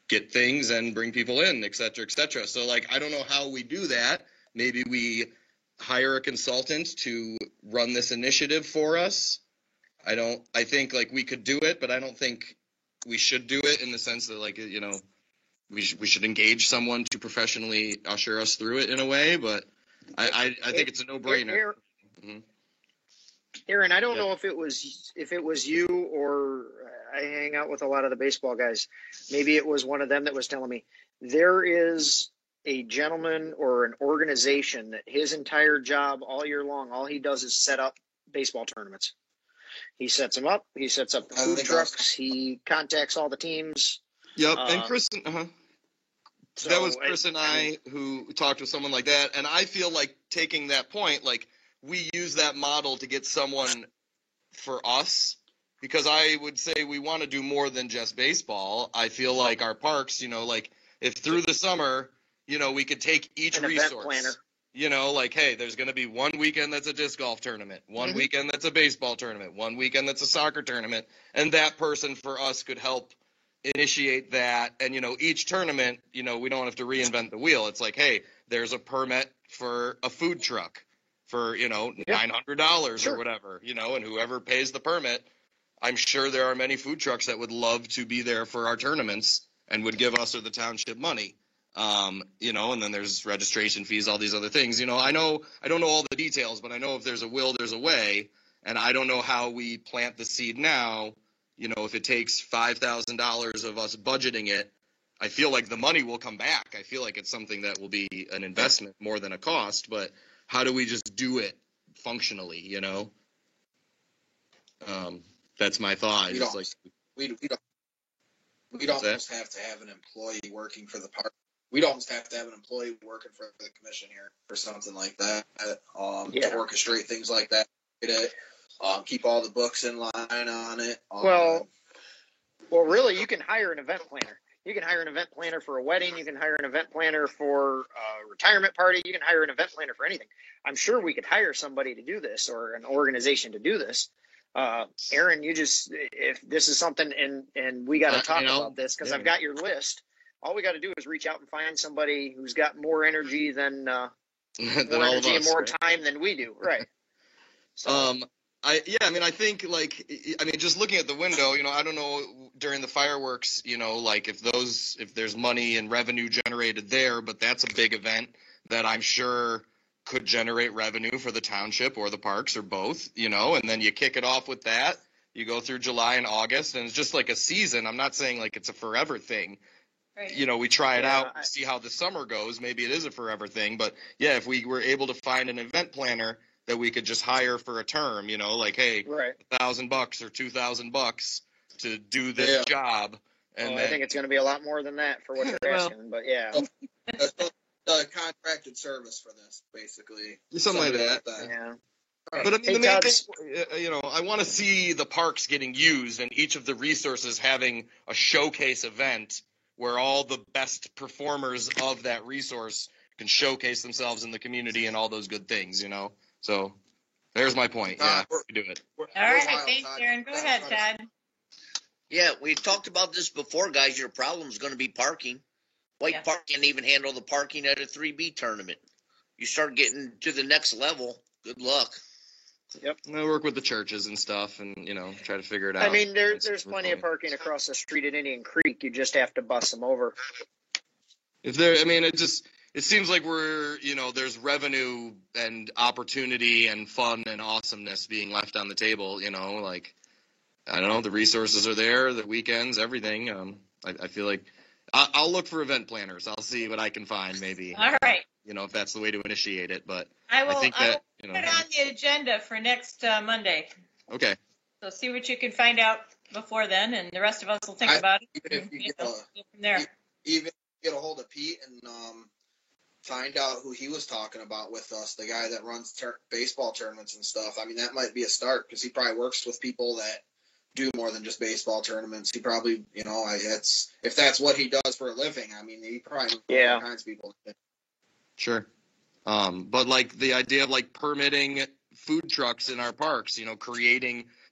get things and bring people in, et cetera, et cetera. So, I don't know how we do that. Maybe we hire a consultant to run this initiative for us. I think, we could do it, but I don't think we should do it in the sense that, we should engage someone to professionally usher us through it in a way, but I think it's a no-brainer.
Aaron, I don't know if it was you or I hang out with a lot of the baseball guys. Maybe it was one of them that was telling me there is a gentleman or an organization that his entire job all year long, all he does is set up baseball tournaments. He sets them up. He sets up the food trucks. He contacts all the teams.
Yep, and Chris, so that was Chris and I who talked with someone like that, and I feel like taking that point, we use that model to get someone for us, because I would say we want to do more than just baseball. I feel like our parks, if through the summer, we could take each resource. Event planner. Hey, there's going to be one weekend that's a disc golf tournament, one weekend that's a baseball tournament, one weekend that's a soccer tournament, and that person for us could help initiate that. And, each tournament, we don't have to reinvent the wheel. It's hey, there's a permit for a food truck for, $900 or whatever, and whoever pays the permit, I'm sure there are many food trucks that would love to be there for our tournaments and would give us or the township money. And then there's registration fees, all these other things. I don't know all the details, but I know if there's a will, there's a way. And I don't know how we plant the seed now. If it takes $5,000 of us budgeting it, I feel like the money will come back. I feel like it's something that will be an investment more than a cost, but how do we just do it functionally, that's my thought.
We don't just have to have an employee working for the park. We don't just have to have an employee working for the commission here or something like that to orchestrate things like that. Keep all the books in line on it.
Well, really, you can hire an event planner. You can hire an event planner for a wedding. You can hire an event planner for a retirement party. You can hire an event planner for anything. I'm sure we could hire somebody to do this or an organization to do this. Aaron, if this is something and we got to talk about this because I've got your list. All we got to do is reach out and find somebody who's got more energy than more energy and more time than we do. Right. So.
I think just looking at the window, I don't know during the fireworks, if there's money and revenue generated there, but that's a big event that I'm sure could generate revenue for the township or the parks or both, and then you kick it off with that. You go through July and August, and it's just like a season. I'm not saying it's a forever thing. Right. We try it out, see how the summer goes. Maybe it is a forever thing, but if we were able to find an event planner that we could just hire for a term, hey, $1,000 or $2,000 to do this job. And
I think it's going to be a lot more than that for what you're asking, but
a contracted service for this, basically.
Something like that.
Yeah.
But the main thing, I want to see the parks getting used and each of the resources having a showcase event where all the best performers of that resource can showcase themselves in the community and all those good things, you know? So there's my point. Yeah, we do it.
All right, thanks, Aaron. Go ahead, Todd.
Yeah, we talked about this before, guys. Your problem is going to be parking. White Park can't even handle the parking at a 3B tournament. You start getting to the next level, good luck.
Yep.
I work with the churches and stuff and, you know, try to figure it out.
I mean, there's plenty of parking across the street at Indian Creek. You just have to bus them over.
It seems like we're, you know, there's revenue and opportunity and fun and awesomeness being left on the table, you know, like, I don't know, the resources are there, the weekends, everything. I feel like I'll look for event planners. I'll see what I can find, maybe.
All right.
You know, if that's the way to initiate it, but
I will
think that,
put it on the agenda for next Monday.
Okay.
So see what you can find out before then, and the rest of us will think about it.
Even if you
go from there.
Even get a hold of Pete and find out who he was talking about with us, the guy that runs baseball tournaments and stuff. I mean, that might be a start because he probably works with people that do more than just baseball tournaments. He probably, you know, if that's what he does for a living, I mean, he probably knows all kinds of people.
Sure. But like the idea of like permitting food trucks in our parks, you know,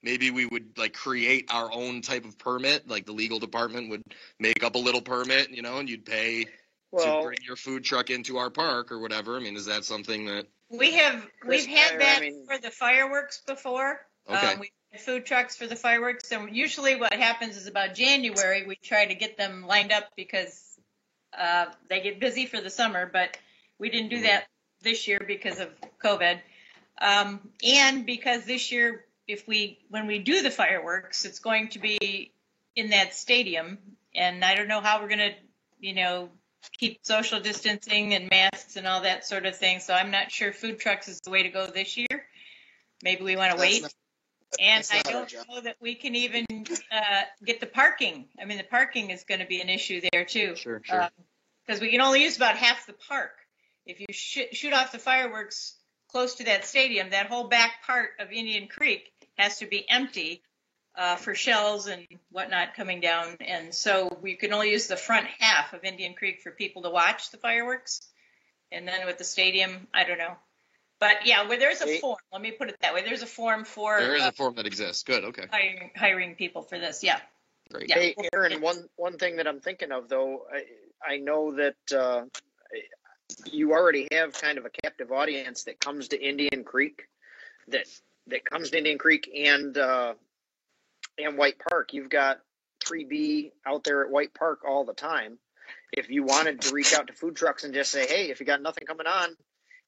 maybe we would like create our own type of permit, like the legal department would make up a little permit, you know, and you'd pay to bring your food truck into our park or whatever. I mean, is that something that
we've had that for the fireworks before?
Okay.
We had food trucks for the fireworks, and usually what happens is about January we try to get them lined up because they get busy for the summer, but we didn't do that this year because of COVID, and because this year when we do the fireworks, it's going to be in that stadium, and I don't know how we're going to, you know, keep social distancing and masks and all that sort of thing. So I'm not sure food trucks is the way to go this year. Maybe we want to wait. And I don't know that we can even get the parking. I mean, the parking is going to be an issue there too.
Sure.
Because we can only use about half the park. If you shoot off the fireworks close to that stadium, that whole back part of Indian Creek has to be empty for shells and whatnot coming down. And so we can only use the front half of Indian Creek for people to watch the fireworks. And then with the stadium, I don't know. But yeah, where there's a form, let me put it that way. There's a form for.
There is a form that exists. Good. Okay.
Hiring people for this. Yeah.
Great.
Yeah.
Hey, Aaron, one thing that I'm thinking of though, I know that you already have kind of a captive audience that comes to Indian Creek, that comes to Indian Creek and White Park. You've got 3B out there at White Park all the time. If you wanted to reach out to food trucks and just say, hey, if you got nothing coming on,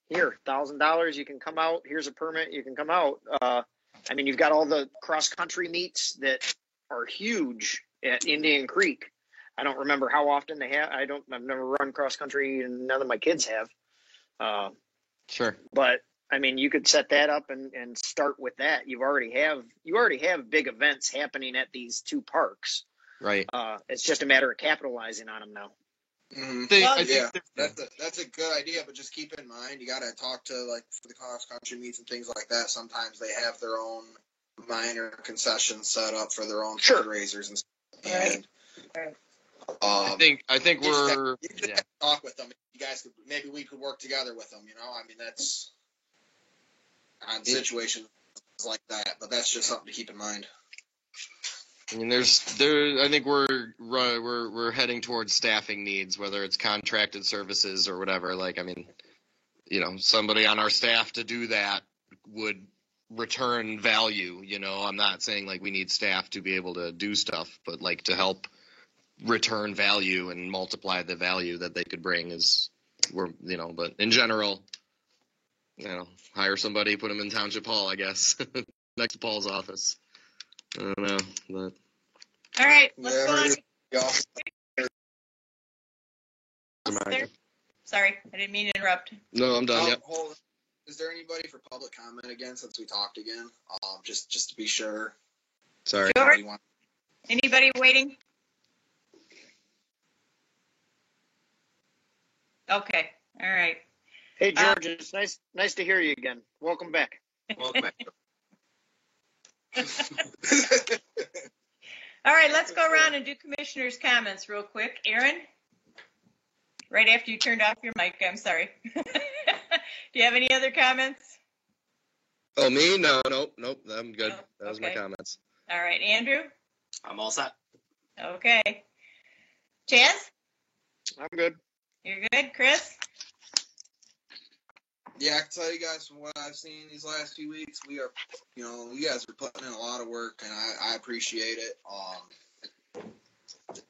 here, $1,000, you can come out. Here's a permit, you can come out. I mean, you've got all the cross-country meets that are huge at Indian Creek. I don't remember how often they have. I've never run cross-country, and none of my kids have.
Sure.
But I mean, you could set that up and start with that. You already have big events happening at these two parks.
Right.
It's just a matter of capitalizing on them now.
Mm-hmm. That's a good idea, but just keep in mind you got to talk to like for the cross country meets and things like that. Sometimes they have their own minor concessions set up for their own fundraisers and stuff.
Right.
I think we're
you just have to talk with them. You guys maybe we could work together with them. You know, I mean that's on situations like that, but that's just something to keep in mind.
I mean, I think we're heading towards staffing needs, whether it's contracted services or whatever. Like, I mean, you know, somebody on our staff to do that would return value. You know, I'm not saying like we need staff to be able to do stuff, but like to help return value and multiply the value that they could bring but in general, you know, hire somebody, put them in Township Hall, I guess, next to Paul's office. I don't know, but.
All right, let's go on. Sorry, I didn't mean to interrupt.
No, I'm done. Yep.
Is there anybody for public comment again since we talked again? Just to be sure.
Sorry.
Anybody waiting? Okay. All right.
Hey, George, it's nice to hear you again. Welcome back.
Welcome back.
All right, let's go around and do commissioners' comments real quick. Aaron, right after you turned off your mic, I'm sorry. Do you have any other comments?
Oh, me? No, nope. I'm good.
No?
That was my
Okay.
comments.
All right, Andrew?
I'm all set.
Okay. Chaz?
I'm good.
You're good. Chris?
Yeah, I can tell you guys from what I've seen these last few weeks, we are, you guys are putting in a lot of work, and I appreciate it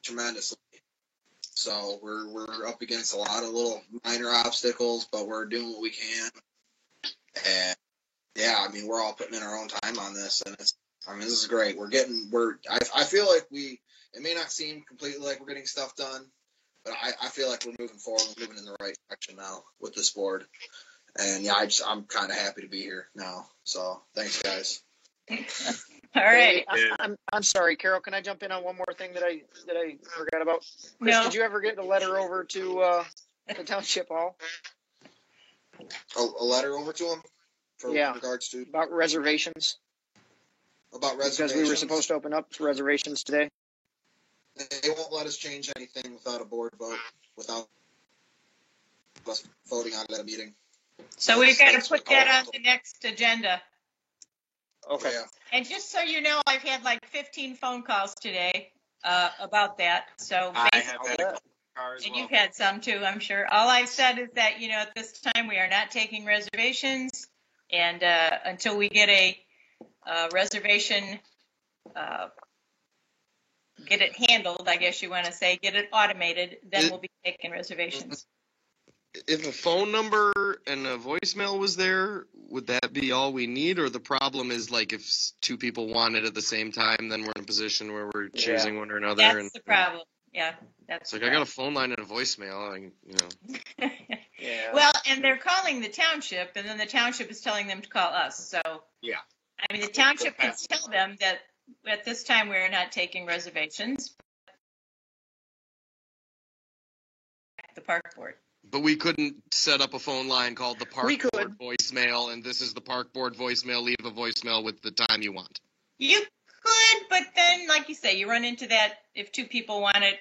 tremendously. So we're up against a lot of little minor obstacles, but we're doing what we can. And yeah, I mean, we're all putting in our own time on this, and this is great. I feel like it may not seem completely like we're getting stuff done, but I feel like we're moving forward, we're moving in the right direction now with this board. And yeah, I'm kind of happy to be here now. So thanks, guys.
All right.
Hey, I'm sorry, Carol. Can I jump in on one more thing that I forgot about? Chris,
No.
did you ever get the letter over to the township hall
A letter over to him for
Yeah.
regards to
about reservations? Because we were supposed to open up reservations today.
They won't let us change anything without a board vote, without us voting on it at a meeting.
So we've got to put that on the next agenda.
Okay.
Yeah.
And just so you know, I've had like 15 phone calls today about that. So
I
basically,
have had a couple cars.
and you've had some too, I'm sure. All I've said is that, at this time we are not taking reservations. And until we get a reservation, get it handled, I guess you want to say, get it automated, then we'll be taking reservations.
If a phone number and a voicemail was there, would that be all we need? Or the problem is, like, if two people want it at the same time, then we're in a position where we're choosing one or another.
That's the problem. Yeah, that's
It's like, I got a phone line and a voicemail.
Yeah.
Well, and they're calling the township, and then the township is telling them to call us. So,
Yeah.
I mean, the township can tell them that at this time we are not taking reservations. The park board.
But we couldn't set up a phone line called the park
We could.
board voicemail, and this is the park board voicemail. Leave a voicemail with the time you want.
You could, but then, like you say, you run into that if two people want it.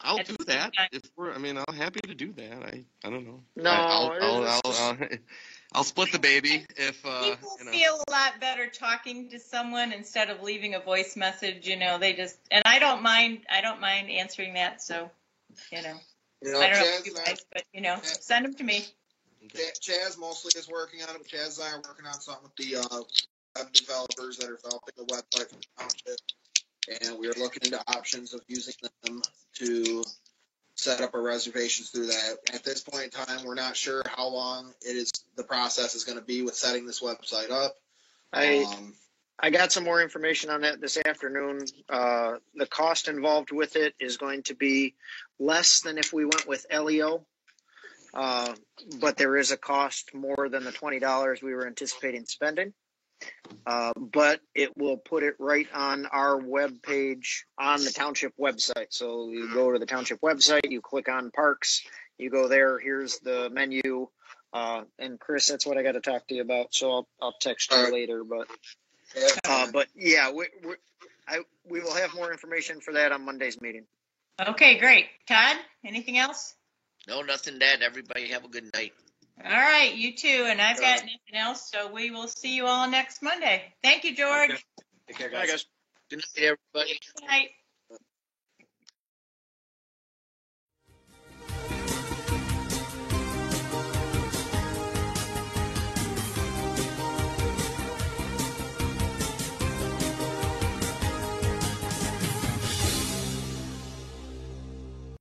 I'll
At
do
the
that.
same time.
I'm happy to do that. I don't know.
No,
I'll split the baby if
People feel a lot better talking to someone instead of leaving a voice message. They just, and I don't mind answering that. So, I don't know
Chaz,
you guys, but send them to me.
Chaz mostly is working on it. Chaz and I are working on something with the web developers that are developing the website for the township, and we are looking into options of using them to set up our reservations through that. At this point in time, we're not sure how long the process is going to be with setting this website up.
I got some more information on that this afternoon. The cost involved with it is going to be less than if we went with Elio, but there is a cost more than the $20 we were anticipating spending. But it will put it right on our web page on the township website. So you go to the township website, you click on parks, you go there. Here's the menu. And Chris, that's what I got to talk to you about. So I'll text you later. But yeah, we will have more information for that on Monday's meeting.
Okay, great. Todd, anything else?
No, nothing, Dad. Everybody have a good night.
All right, you too. And I've got nothing else, so we will see you all next Monday. Thank you, George.
Okay. Take care,
Bye,
guys.
guys.
Good night, everybody.
Good night.